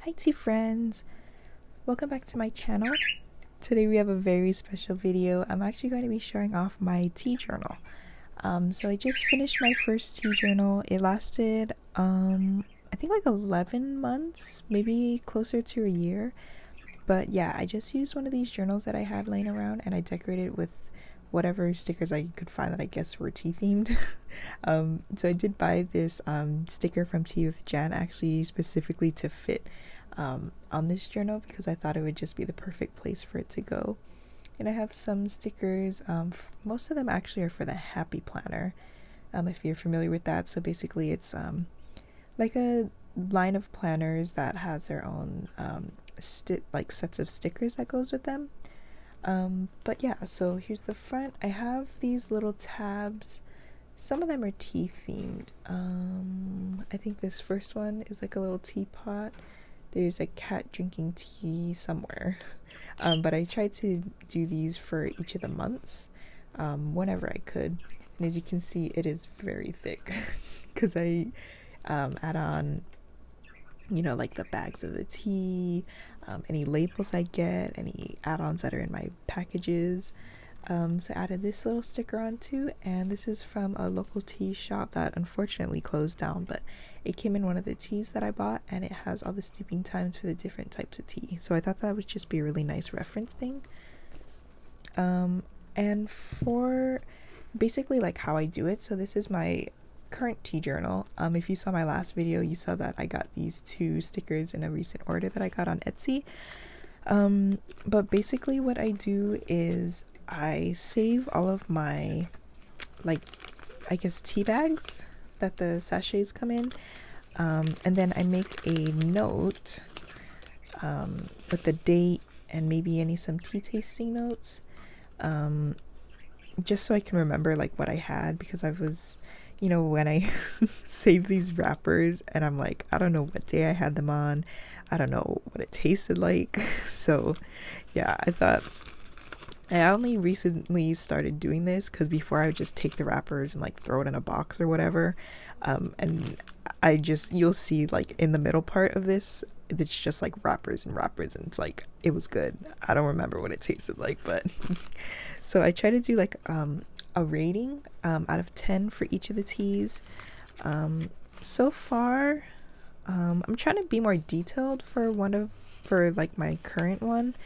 Hi tea friends, welcome back to my channel. Today we have a very special video. I'm actually going to be showing off my tea journal. So I just finished my first tea journal. It lasted I think like 11 months, maybe closer to a year. But yeah, I just used one of these journals that I had laying around and I decorated it with whatever stickers I could find that I guess were tea themed. So I did buy this sticker from Tea with Jan actually specifically to fit on this journal because I thought it would just be the perfect place for it to go. And I have some stickers. Most of them actually are for the Happy Planner, if you're familiar with that. So basically, it's like a line of planners that has their own like sets of stickers that goes with them. But yeah, so here's the front. I have these little tabs. Some of them are tea themed. I think this first one is like a little teapot. There's a cat drinking tea somewhere. But I tried to do these for each of the months whenever I could. And as you can see, it is very thick because I add on, like the bags of the tea, any labels I get, any add-ons that are in my packages. So I added this little sticker on too, and this is from a local tea shop that unfortunately closed down, but it came in one of the teas that I bought, and it has all the steeping times for the different types of tea. So I thought that would just be a really nice reference thing. And for basically like how I do it, so this is my current tea journal. If you saw my last video, you saw that I got these two stickers in a recent order that I got on Etsy. But basically what I do is I save all of my, like, I guess tea bags that the sachets come in, and then I make a note with the date and maybe some tea tasting notes, just so I can remember like what I had, because I was, when I save these wrappers and I'm like, I don't know what day I had them on, I don't know what it tasted like. So yeah, I thought I only recently started doing this because before I would just take the wrappers and like throw it in a box or whatever. And you'll see like in the middle part of this, it's just like wrappers and wrappers, and it's like, it was good. I don't remember what it tasted like, but so I try to do like a rating out of 10 for each of the teas. So far, I'm trying to be more detailed for like my current one.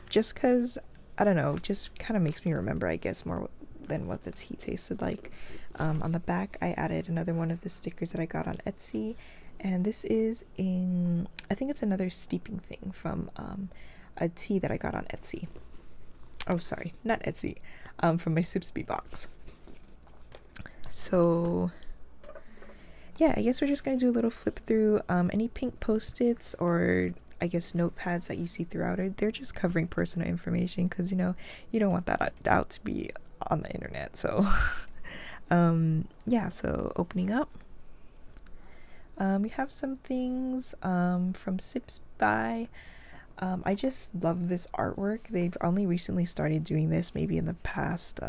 Just because, I don't know, just kind of makes me remember, I guess, more than what the tea tasted like. On the back, I added another one of the stickers that I got on Etsy, and this is I think it's another steeping thing from a tea that I got on Etsy. Oh, sorry, not Etsy, from my Sipsby box. So yeah, I guess we're just going to do a little flip through. Any pink post-its or I guess notepads that you see throughout it, they're just covering personal information because you don't want that out to be on the internet. So yeah, so opening up, we have some things from Sipsby. I just love this artwork. They've only recently started doing this, maybe in the past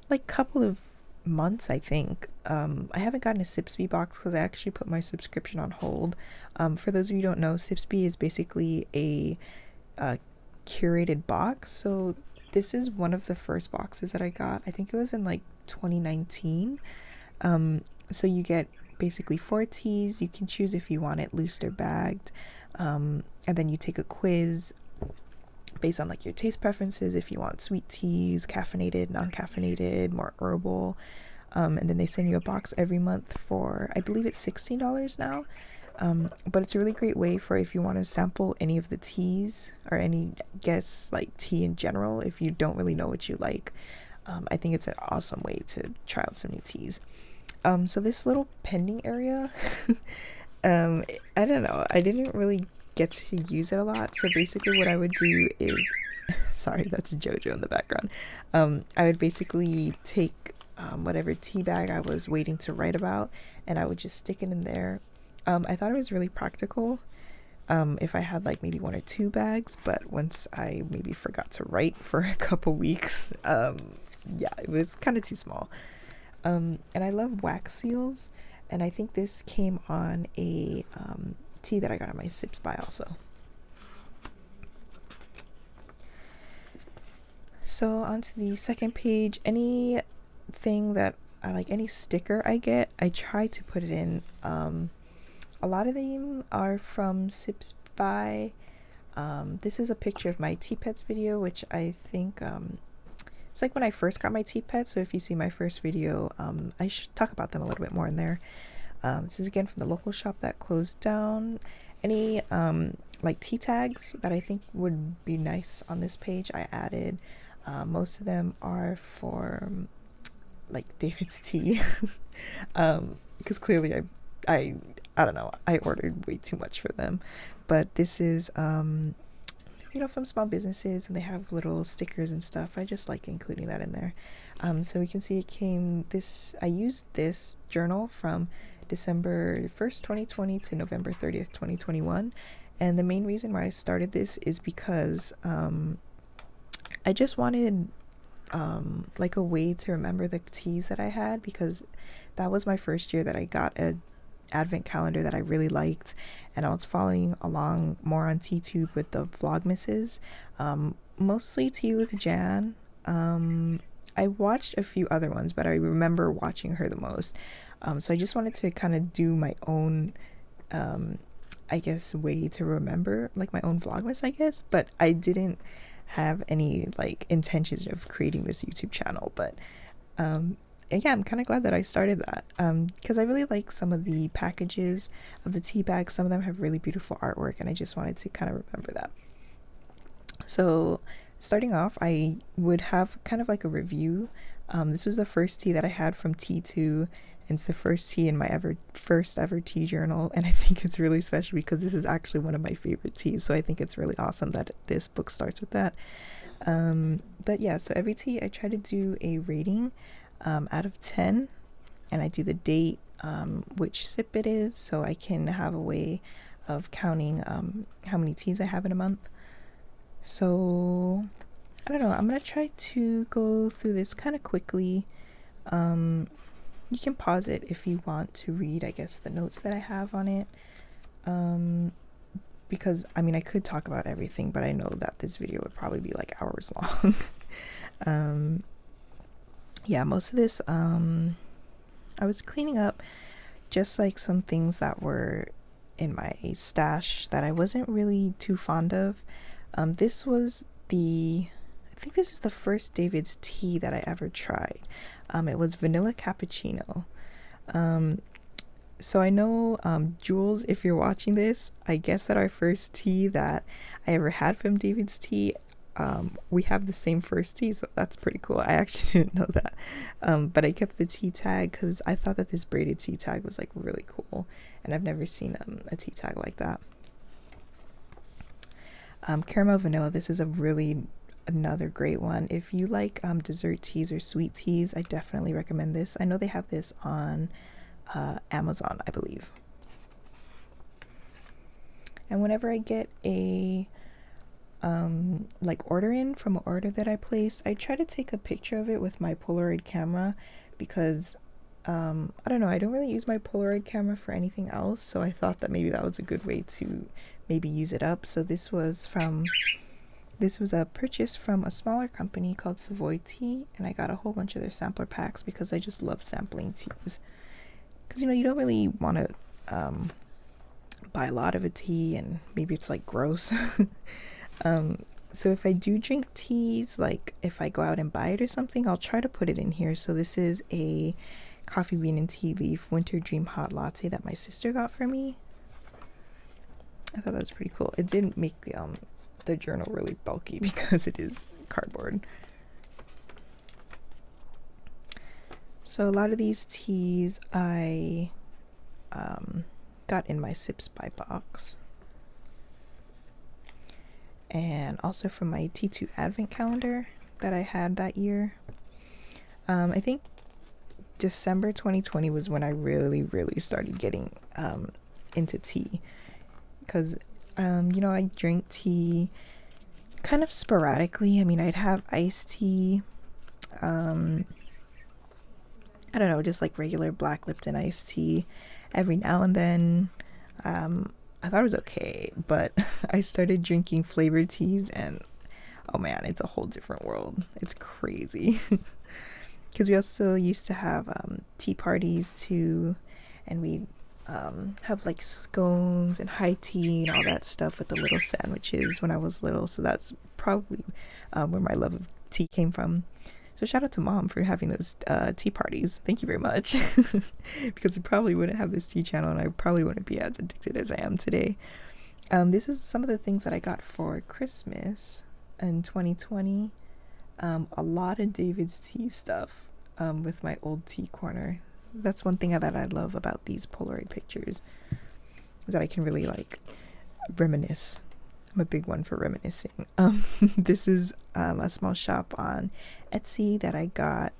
like couple of months, I think. I haven't gotten a Sipsby box because I actually put my subscription on hold. For those of you who don't know, Sipsby is basically a curated box. So this is one of the first boxes that I got. I think it was in like 2019. So you get basically 4 teas. You can choose if you want it loose or bagged. And then you take a quiz based on like your taste preferences, if you want sweet teas, caffeinated, non-caffeinated, more herbal. And then they send you a box every month for, I believe it's $16 now. But it's a really great way for if you want to sample any of the teas or any guess like tea in general, if you don't really know what you like. I think it's an awesome way to try out some new teas. So this little pending area, I don't know, I didn't really get to use it a lot. So basically what I would do is sorry, that's Jojo in the background. I would basically take whatever tea bag I was waiting to write about, and I would just stick it in there. I thought it was really practical if I had like maybe 1 or 2 bags, but once I maybe forgot to write for a couple weeks, yeah, it was kind of too small. And I love wax seals, and I think this came on a tea that I got on my Sipsby also. So onto the second page, anything that I like, any sticker I get, I try to put it in. A lot of them are from Sipsby. This is a picture of my tea pets video, which I think it's like when I first got my tea pets. So if you see my first video, I should talk about them a little bit more in there. This is again from the local shop that closed down. Any like tea tags that I think would be nice on this page, I added. Most of them are for like DAVIDsTEA, because clearly I don't know, I ordered way too much for them. But this is you know, from small businesses, and they have little stickers and stuff. I just like including that in there. So we can see it came this, I used this journal from December 1st 2020 to November 30th 2021, and the main reason why I started this is because I just wanted like a way to remember the teas that I had, because that was my first year that I got a advent calendar that I really liked, and I was following along more on TTube with the vlogmases, mostly Tea with Jan. I watched a few other ones, but I remember watching her the most. So I just wanted to kind of do my own I guess way to remember, like my own vlogmas, I guess, but I didn't have any like intentions of creating this YouTube channel. But and yeah, I'm kind of glad that I started that, because I really like some of the packages of the tea bags. Some of them have really beautiful artwork, and I just wanted to kind of remember that. So starting off, I would have kind of like a review. This was the first tea that I had from T2, and it's the first tea in my first ever tea journal, and I think it's really special because this is actually one of my favorite teas, so I think it's really awesome that this book starts with that. But yeah, so every tea I try to do a rating out of 10, and I do the date, which sip it is, so I can have a way of counting how many teas I have in a month. So I don't know, I'm gonna try to go through this kind of quickly. You can pause it if you want to read, I guess, the notes that I have on it, because I mean I could talk about everything, but I know that this video would probably be like hours long. Yeah, most of this I was cleaning up just like some things that were in my stash that I wasn't really too fond of. This was I think this is the first DAVIDsTEA that I ever tried. It was vanilla cappuccino. So I know, Jules, if you're watching this, I guess that our first tea that I ever had from DAVIDsTEA, we have the same first tea, so that's pretty cool. I actually didn't know that. But I kept the tea tag because I thought that this braided tea tag was like really cool, and I've never seen a tea tag like that. Caramel vanilla, this is another great one. If you like dessert teas or sweet teas, I definitely recommend this. I know they have this on Amazon, I believe. And whenever I get a like order in from an order that I placed, I try to take a picture of it with my Polaroid camera, because I don't know, I don't really use my Polaroid camera for anything else, so I thought that maybe that was a good way to maybe use it up. So this was a purchase from a smaller company called Savoy Tea, and I got a whole bunch of their sampler packs because I just love sampling teas. Because, you know, you don't really want to buy a lot of a tea, and maybe it's like gross. So if I do drink teas, like if I go out and buy it or something, I'll try to put it in here. So this is a coffee bean and tea leaf winter dream hot latte that my sister got for me. I thought that was pretty cool. It didn't make the journal really bulky because it is cardboard. So a lot of these teas I got in my Sipsby box, and also from my T2 advent calendar that I had that year. I think December 2020 was when I really started getting into tea, because you know, I drink tea kind of sporadically. I mean, I'd have iced tea, I don't know, just like regular black Lipton iced tea every now and then. I thought it was okay, but I started drinking flavored teas, and oh man, it's a whole different world. It's crazy. Because we also used to have tea parties too, and we have like scones and high tea and all that stuff with the little sandwiches when I was little. So that's probably where my love of tea came from. So shout out to mom for having those tea parties. Thank you very much. Because we probably wouldn't have this tea channel, and I probably wouldn't be as addicted as I am today. This is some of the things that I got for Christmas in 2020. A lot of DAVIDsTEA stuff with my old tea corner. That's one thing that I love about these Polaroid pictures, is that I can really like reminisce. I'm a big one for reminiscing. This is a small shop on Etsy that I got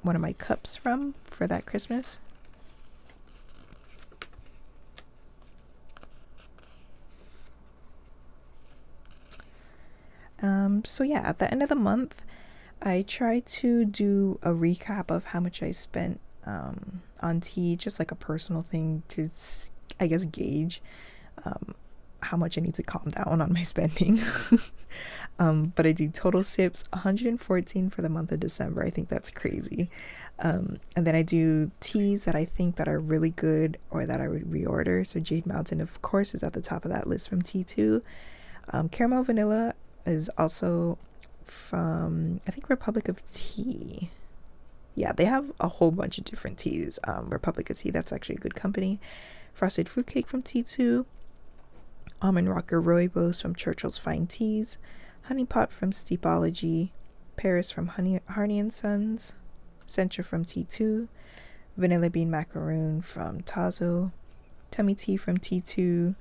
one of my cups from for that Christmas. So yeah, at the end of the month, I try to do a recap of how much I spent on tea, just like a personal thing to, I guess, gauge how much I need to calm down on my spending. But I do total sips, 114 for the month of December. I think that's crazy. And then I do teas that I think that are really good or that I would reorder. So Jade Mountain, of course, is at the top of that list from T2. Caramel Vanilla is also from, I think, Republic of Tea. Yeah, they have a whole bunch of different teas. Republic of Tea, that's actually a good company. Frosted Fruitcake from T2. Almond Rocker Rooibos from Churchill's Fine Teas. Honey Pot from Steepology. Paris from Harney & Sons. Sencha from T2. Vanilla Bean Macaroon from Tazo. Tummy Tea from T2.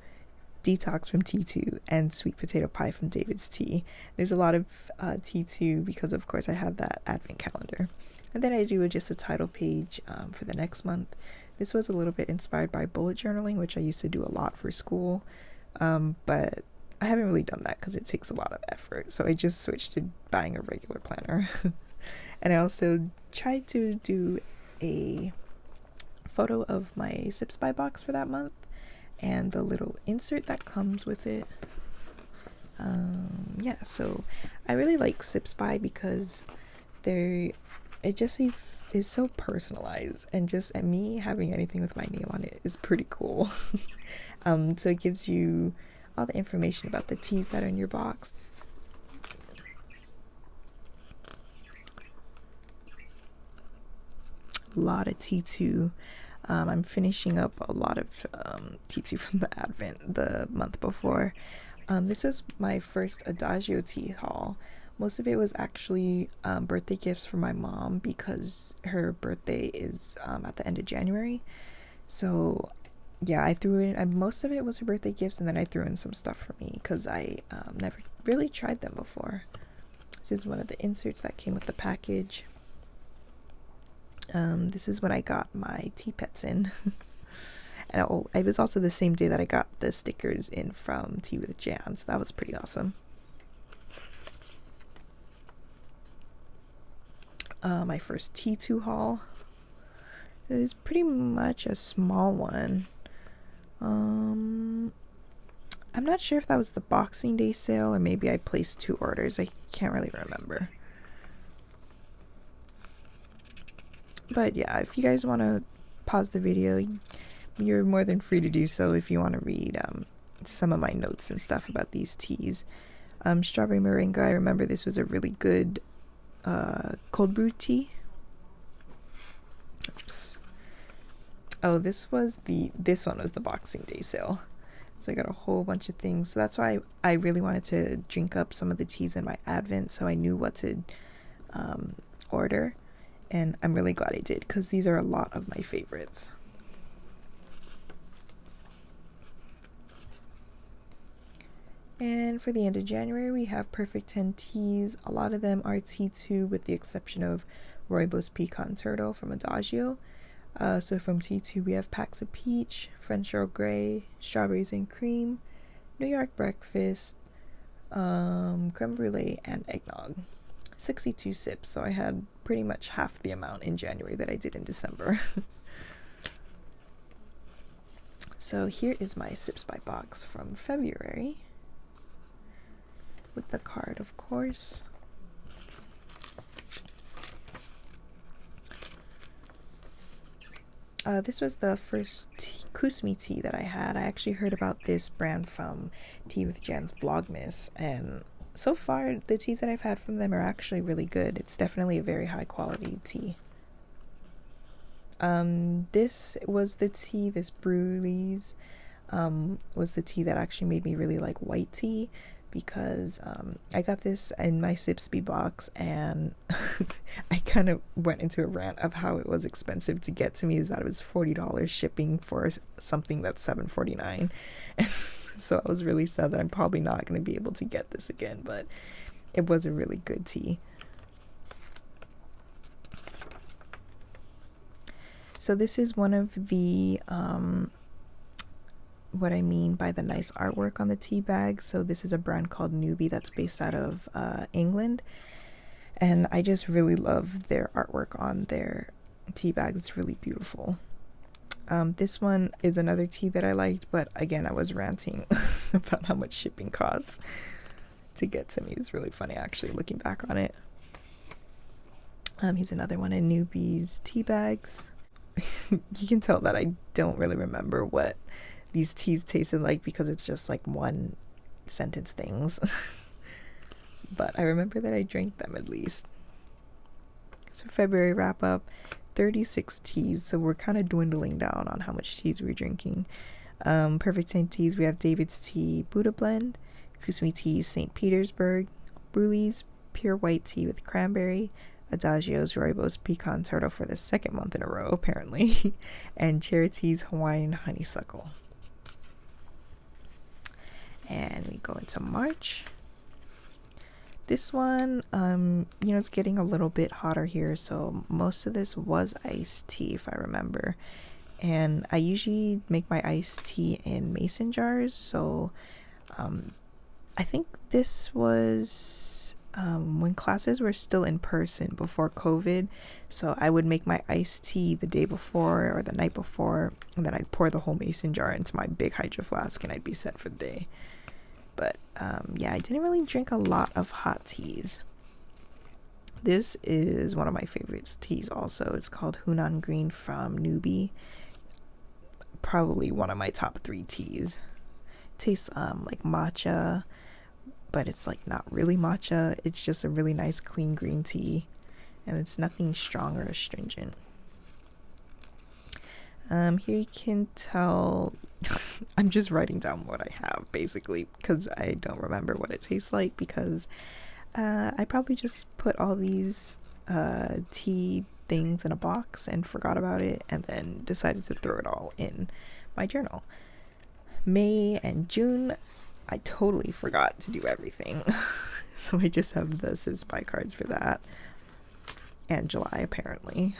Detox from T2, and Sweet Potato Pie from DAVIDsTEA. There's a lot of T2 because, of course, I had that advent calendar. And then I do just a title page for the next month. This was a little bit inspired by bullet journaling, which I used to do a lot for school, but I haven't really done that because it takes a lot of effort. So I just switched to buying a regular planner. And I also tried to do a photo of my Sipsby box for that month, and the little insert that comes with it. Yeah, so I really like Sipsby because it just is so personalized, and just me having anything with my name on it is pretty cool. So it gives you all the information about the teas that are in your box. A lot of T2. I'm finishing up a lot of T2 from the Advent the month before. This was my first Adagio tea haul. Most of it was actually birthday gifts for my mom because her birthday is at the end of January. So yeah, I threw in, most of it was her birthday gifts, and then I threw in some stuff for me because I never really tried them before. This is one of the inserts that came with the package. This is when I got my tea pets in. And it was also the same day that I got the stickers in from Tea with Jan, so that was pretty awesome. My first T2 haul is pretty much a small one. I'm not sure if that was the Boxing Day sale or maybe I placed 2 orders. I can't really remember. But yeah, if you guys want to pause the video, you're more than free to do so if you want to read some of my notes and stuff about these teas. Strawberry Moringa, I remember this was a really good cold brew tea. Oops. Oh, this one was the Boxing Day sale. So I got a whole bunch of things. So that's why I really wanted to drink up some of the teas in my Advent so I knew what to order. And I'm really glad I did because these are a lot of my favorites. And for the end of January, we have Perfect 10 teas. A lot of them are T2 with the exception of Rooibos Pecan Turtle from Adagio. So from T2, we have Packs of Peach, French Earl Grey, Strawberries and Cream, New York Breakfast, Creme Brulee, and Eggnog. 62 sips, so I had pretty much half the amount in January that I did in December. So here is my Sipsby box from February, with the card, of course. This was the first Kusmi tea that I had. I actually heard about this brand from Tea with Jan's Vlogmas, and so far the teas that I've had from them are actually really good. It's definitely a very high quality tea. This was the tea, this Brulees, was the tea that actually made me really like white tea, because I got this in my Sipsby box, and I kind of went into a rant of how it was expensive to get to me, is that it was $40 shipping for something that's $7.49. And so I was really sad that I'm probably not going to be able to get this again, but it was a really good tea. So this is one of the what I mean by the nice artwork on the tea bag. So this is a brand called Newbie that's based out of England, and I just really love their artwork on their tea bags. It's really beautiful. This one is another tea that I liked, but again, I was ranting about how much shipping costs to get to me. It's really funny actually looking back on it. Here's another one in Newbie's tea bags. You can tell that I don't really remember what these teas tasted like, because it's just like one sentence things. But I remember that I drank them at least. So February wrap up, 36 teas, so we're kind of dwindling down on how much teas we're drinking. Perfect 10 teas, we have DAVIDsTEA Buddha Blend, Kusmi Tea St. Petersburg, Brulees Pure White Tea with Cranberry, Adagio's Rooibos Pecan Turtle for the second month in a row apparently, and Charity's Hawaiian Honeysuckle. And we go into March. This one, you know, it's getting a little bit hotter here, so most of this was iced tea if I remember. And I usually make my iced tea in mason jars, so I think this was when classes were still in person before COVID, so I would make my iced tea the day before or the night before, and then I'd pour the whole mason jar into my big hydro flask and I'd be set for the day. But yeah, I didn't really drink a lot of hot teas. This is one of my favorite teas also. It's called Hunan Green from Newbie. Probably one of my top 3 teas. It tastes like matcha, but it's like not really matcha. It's just a really nice clean green tea, and it's nothing strong or astringent. Here you can tell I'm just writing down what I have basically, because I don't remember what it tastes like, because I probably just put all these tea things in a box and forgot about it, and then decided to throw it all in my journal. May and June, I totally forgot to do everything. So I just have the Sipsby cards for that. And July apparently.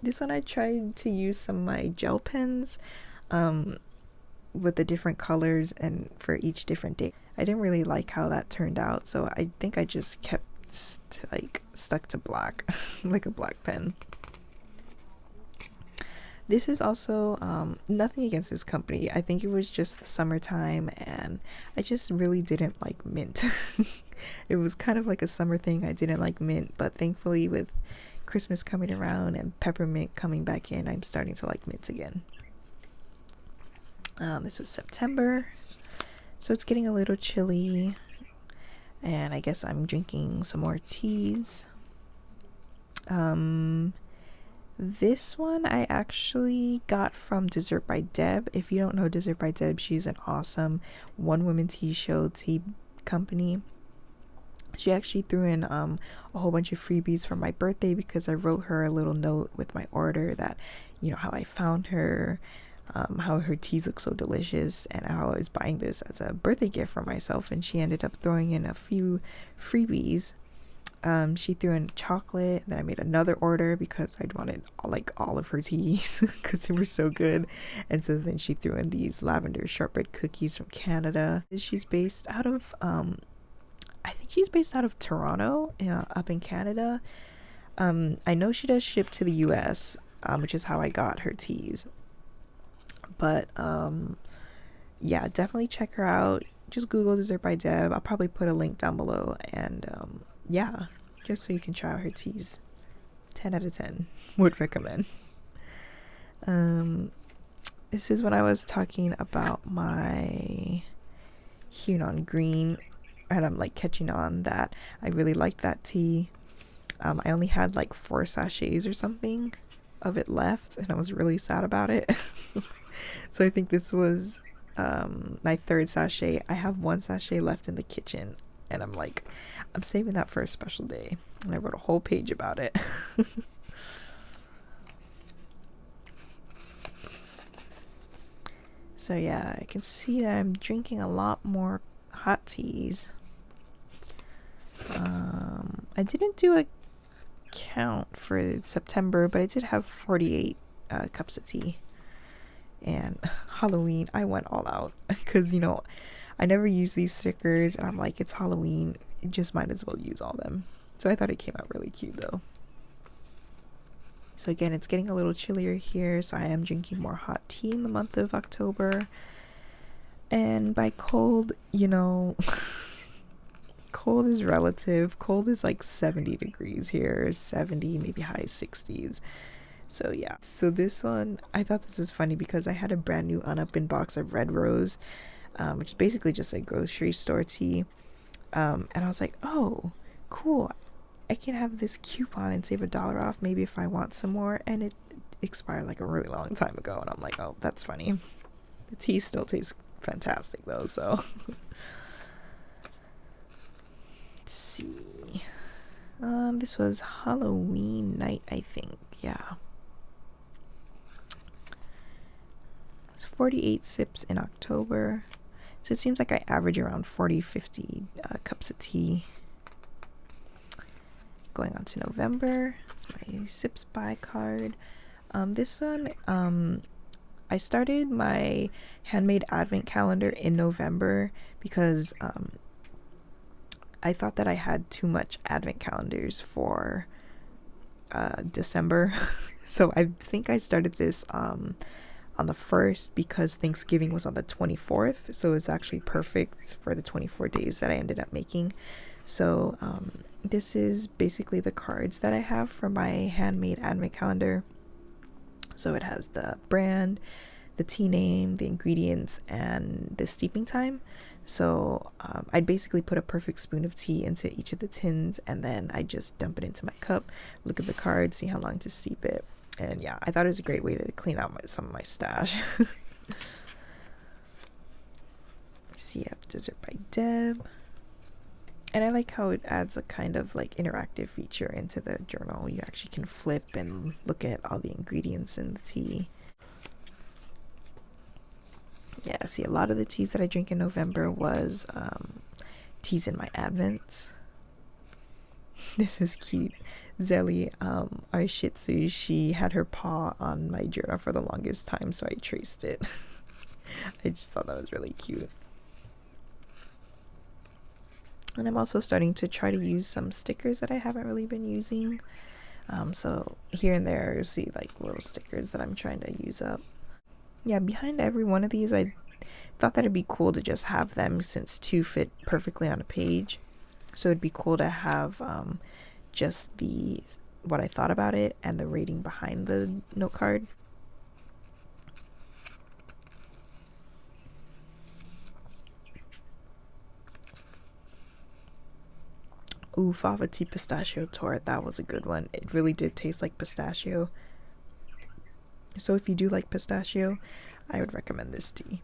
This one I tried to use some of my gel pens with the different colors and for each different day. I didn't really like how that turned out, so I think I just kept stuck to black, like a black pen. This is also nothing against this company. I think it was just the summertime and I just really didn't like mint. It was kind of like a summer thing. I didn't like mint, but thankfully with Christmas coming around and peppermint coming back in, I'm starting to like mint again. This was September, so it's getting a little chilly, and I guess I'm drinking some more teas. This one I actually got from Dessert by Deb. If you don't know Dessert by Deb, she's an awesome one-woman tea show tea company. She actually threw in a whole bunch of freebies for my birthday, because I wrote her a little note with my order that, you know, how I found her, how her teas look so delicious, and how I was buying this as a birthday gift for myself, and she ended up throwing in a few freebies. She threw in chocolate, then I made another order because I wanted all of her teas because they were so good, and so then she threw in these lavender shortbread cookies from Canada. She's based out of I think she's based out of Toronto, up in Canada. I know she does ship to the US, which is how I got her teas. But yeah, definitely check her out. Just Google Dessert by Deb. I'll probably put a link down below. And yeah, just so you can try out her teas. 10 out of 10 would recommend. This is when I was talking about my Hunan Green, and I'm like catching on that I really liked that tea. I only had like 4 sachets or something of it left, and I was really sad about it. So I think this was my 3rd sachet. I have 1 sachet left in the kitchen, and I'm like, I'm saving that for a special day. And I wrote a whole page about it. So yeah, I can see that I'm drinking a lot more hot teas. I didn't do a count for September, but I did have 48 cups of tea. And Halloween, I went all out because, you know, I never use these stickers, and I'm like, it's Halloween, you just might as well use all them. So I thought it came out really cute though. So again, it's getting a little chillier here, so I am drinking more hot tea in the month of October. And by cold, you know, cold is relative. Cold is like 70 degrees here, 70, maybe high 60s. So yeah, so this one, I thought this was funny because I had a brand new unopened box of Red Rose, which is basically just a grocery store tea. And I was like, oh, cool. I can have this coupon and save $1 off maybe if I want some more. And it expired like a really long time ago. And I'm like, oh, that's funny. The tea still tastes fantastic though, so. Let's see. This was Halloween night, I think. Yeah. 48 sips in October. So it seems like I average around 40-50 cups of tea. Going on to November. It's my Sipsby card. This one, I started my handmade advent calendar in November because I thought that I had too much advent calendars for December. So I think I started this on the 1st because Thanksgiving was on the 24th. So it's actually perfect for the 24 days that I ended up making. So this is basically the cards that I have for my handmade advent calendar. So it has the brand, the tea name, the ingredients, and the steeping time. So I'd basically put a perfect spoon of tea into each of the tins, and then I just dump it into my cup, look at the card, see how long to steep it. And yeah, I thought it was a great way to clean out some of my stash. See, I have Dessert by Deb. And I like how it adds a kind of like interactive feature into the journal. You actually can flip and look at all the ingredients in the tea. Yeah, see, a lot of the teas that I drink in November was teas in my advents. This was cute. Zelly, our Shih Tzu, she had her paw on my journal for the longest time, so I traced it. I just thought that was really cute. And I'm also starting to try to use some stickers that I haven't really been using. So here and there, you'll see like little stickers that I'm trying to use up. Yeah, behind every one of these, I thought that it'd be cool to just have them since 2 fit perfectly on a page. So it'd be cool to have just what I thought about it and the rating behind the note card. Ooh, fava tea pistachio tort, that was a good one. It really did taste like pistachio. So if you do like pistachio, I would recommend this tea.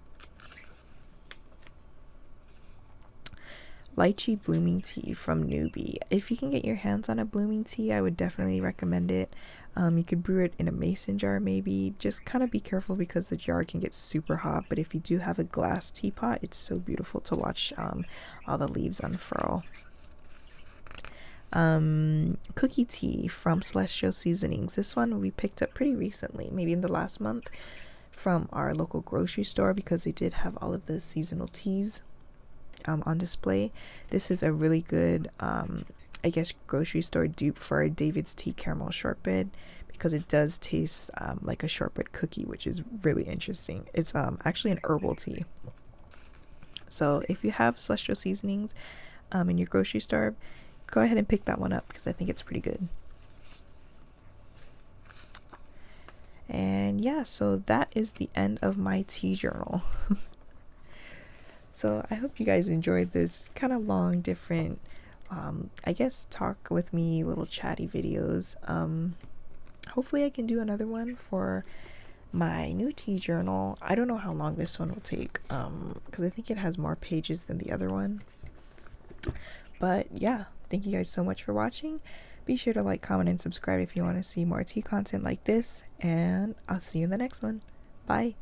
Lychee blooming tea from Newbie. If you can get your hands on a blooming tea, I would definitely recommend it. You could brew it in a mason jar maybe. Just kind of be careful because the jar can get super hot, but if you do have a glass teapot, it's so beautiful to watch all the leaves unfurl. Cookie tea from Celestial Seasonings. This one we picked up pretty recently, maybe in the last month, from our local grocery store because they did have all of the seasonal teas on display. This is a really good I guess grocery store dupe for DAVIDsTEA caramel shortbread because it does taste like a shortbread cookie, which is really interesting. It's actually an herbal tea. So if you have celestial seasonings in your grocery store, go ahead and pick that one up because I think it's pretty good. And yeah, so that is the end of my tea journal. So I hope you guys enjoyed this kind of long, different, I guess, talk with me, little chatty videos. Hopefully I can do another one for my new tea journal. I don't know how long this one will take, because I think it has more pages than the other one. But yeah, thank you guys so much for watching. Be sure to like, comment, and subscribe if you want to see more tea content like this, and I'll see you in the next one. Bye.